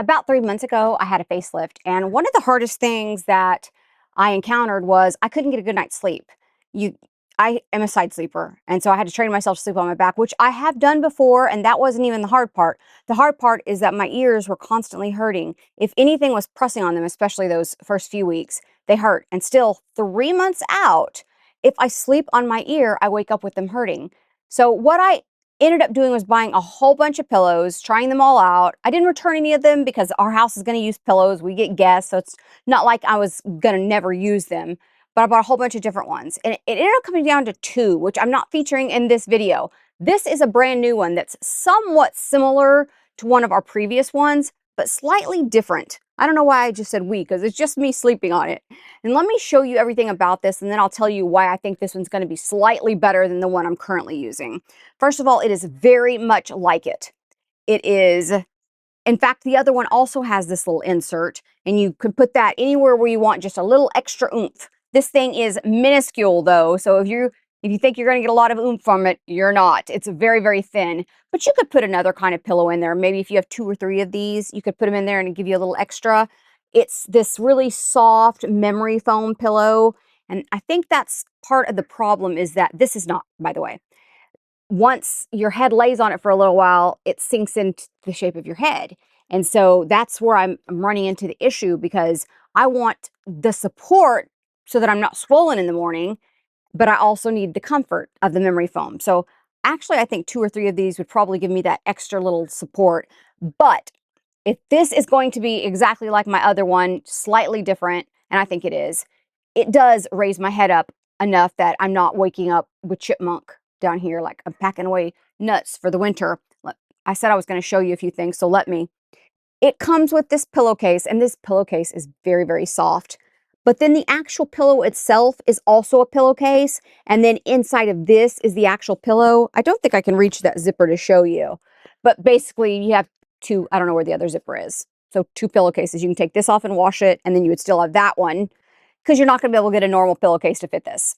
About 3 months ago, I had a facelift, and one of the hardest things that I encountered was I couldn't get a good night's sleep. You, I am a side sleeper, and so I had to train myself to sleep on my back, which I have done before, and that wasn't even the hard part. The hard part is that my ears were constantly hurting. If anything was pressing on them, especially those first few weeks, they hurt. And still, 3 months out, if I sleep on my ear, I wake up with them hurting. So what I ended up doing was buying a whole bunch of pillows, trying them all out. I didn't return any of them because our house is going to use pillows. We get guests, so it's not like I was going to never use them. But I bought a whole bunch of different ones. And it ended up coming down to two, which I'm not featuring in this video. This is a brand new one that's somewhat similar to one of our previous ones, but slightly different. I don't know why I just said we, because it's just me sleeping on it. And let me show you everything about this, and then I'll tell you why I think this one's going to be slightly better than the one I'm currently using. First of all, it is very much like it. It is, in fact, the other one also has this little insert, and you could put that anywhere where you want, just a little extra oomph. This thing is minuscule though, so if you think you're going to get a lot of oomph from it, you're not. It's very, very thin. But you could put another kind of pillow in there. Maybe if you have 2 or 3 of these, you could put them in there and give you a little extra. It's this really soft memory foam pillow. And I think that's part of the problem, is that this is not, by the way. Once your head lays on it for a little while, it sinks into the shape of your head. And so that's where I'm running into the issue, because I want the support so that I'm not swollen in the morning, but I also need the comfort of the memory foam. So actually, I think 2 or 3 of these would probably give me that extra little support. But if this is going to be exactly like my other one, slightly different, and I think it is, it does raise my head up enough that I'm not waking up with chipmunk down here like I'm packing away nuts for the winter. I said I was going to show you a few things, so let me. It comes with this pillowcase, and this pillowcase is very, very soft. But then the actual pillow itself is also a pillowcase, and then inside of this is the actual pillow. I don't think I can reach that zipper to show you, but basically you have 2, I don't know where the other zipper is. So 2 pillowcases. You can take this off and wash it, and then you would still have that one, because you're not going to be able to get a normal pillowcase to fit this.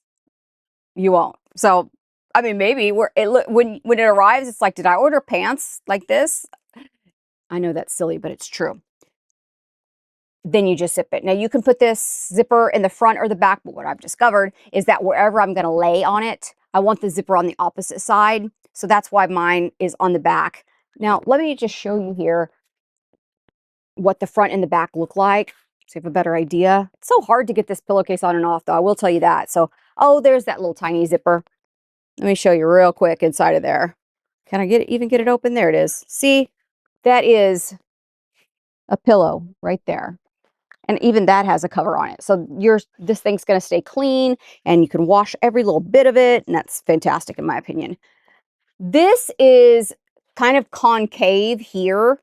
You won't. So, I mean, maybe when it arrives, it's like, did I order pants like this? I know that's silly, but it's true. Then you just zip it. Now you can put this zipper in the front or the back, but what I've discovered is that wherever I'm going to lay on it, I want the zipper on the opposite side. So that's why mine is on the back. Now, let me just show you here what the front and the back look like, so you have a better idea. It's so hard to get this pillowcase on and off, though, I will tell you that. So, oh, there's that little tiny zipper. Let me show you real quick inside of there. Can I even get it open? There it is. See, that is a pillow right there. And even that has a cover on it. So this thing's going to stay clean, and you can wash every little bit of it. And that's fantastic in my opinion. This is kind of concave here.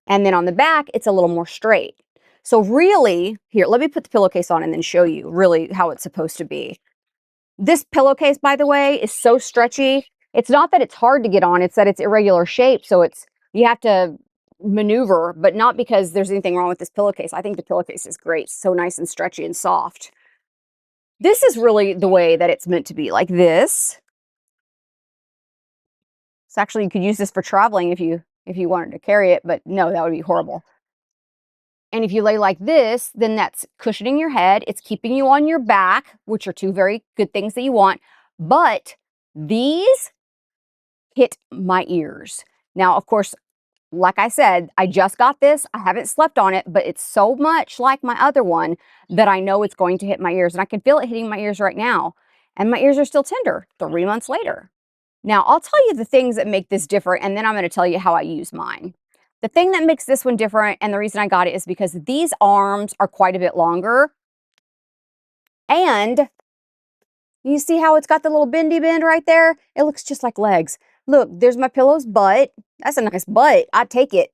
And then on the back, it's a little more straight. So really, here, let me put the pillowcase on and then show you really how it's supposed to be. This pillowcase, by the way, is so stretchy. It's not that it's hard to get on. It's that it's irregular shape. So you have to maneuver, but not because there's anything wrong with this pillowcase. I think the pillowcase is great. So nice and stretchy and soft. This is really the way that it's meant to be, like this. So actually, you could use this for traveling if you wanted to carry it, but no, that would be horrible. And if you lay like this, then that's cushioning your head. It's keeping you on your back, which are 2 very good things that you want. But these hit my ears. Now, of course, like I said, I just got this. I haven't slept on it, but it's so much like my other one that I know it's going to hit my ears. And I can feel it hitting my ears right now. And my ears are still tender 3 months later. Now, I'll tell you the things that make this different, and then I'm going to tell you how I use mine. The thing that makes this one different, and the reason I got it, is because these arms are quite a bit longer. And you see how it's got the little bendy bend right there? It looks just like legs. Look, there's my pillow's butt. That's a nice butt. I take it.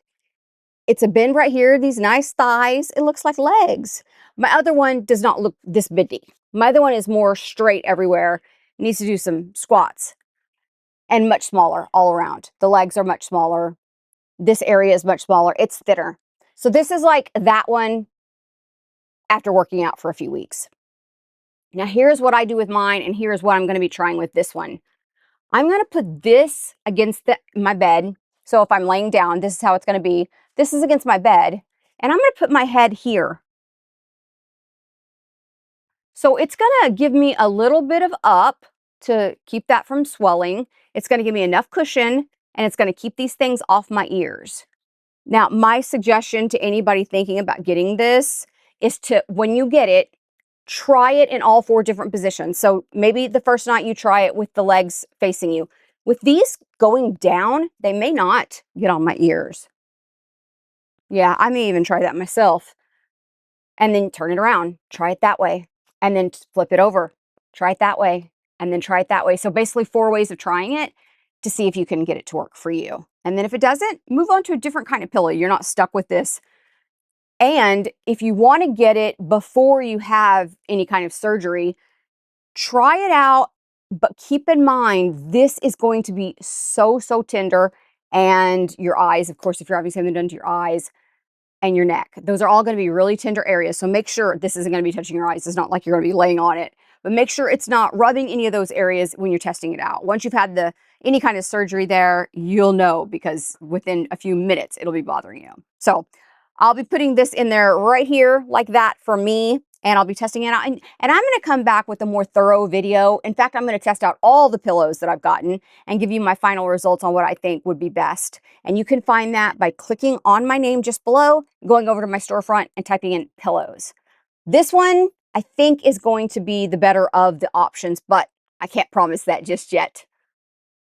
It's a bend right here, these nice thighs. It looks like legs. My other one does not look this bendy. My other one is more straight everywhere. It needs to do some squats. And much smaller all around. The legs are much smaller. This area is much smaller. It's thinner. So this is like that one after working out for a few weeks. Now here's what I do with mine, and here's what I'm going to be trying with this one. I'm going to put this against my bed, So if I'm laying down, this is how it's going to be. This is against my bed, and I'm going to put my head here. So it's going to give me a little bit of up to keep that from swelling. It's going to give me enough cushion, and it's going to keep these things off my ears. Now, my suggestion to anybody thinking about getting this is to, when you get it, try it in all 4 different positions. So maybe the first night you try it with the legs facing you. With these going down, they may not get on my ears. Yeah, I may even try that myself. And then turn it around, try it that way, and then flip it over, try it that way, and then try it that way. So basically 4 ways of trying it to see if you can get it to work for you. And then if it doesn't, move on to a different kind of pillow. You're not stuck with this. And if you want to get it before you have any kind of surgery, try it out, but keep in mind, this is going to be so, so tender. And your eyes, of course, if you're having something done to your eyes, and your neck. Those are all going to be really tender areas. So make sure this isn't going to be touching your eyes. It's not like you're going to be laying on it, but make sure it's not rubbing any of those areas when you're testing it out. Once you've had any kind of surgery there, you'll know, because within a few minutes, it'll be bothering you. So I'll be putting this in there right here like that for me, and I'll be testing it out. And I'm going to come back with a more thorough video. In fact, I'm going to test out all the pillows that I've gotten and give you my final results on what I think would be best. And you can find that by clicking on my name just below, going over to my storefront and typing in pillows. This one, I think, is going to be the better of the options, but I can't promise that just yet.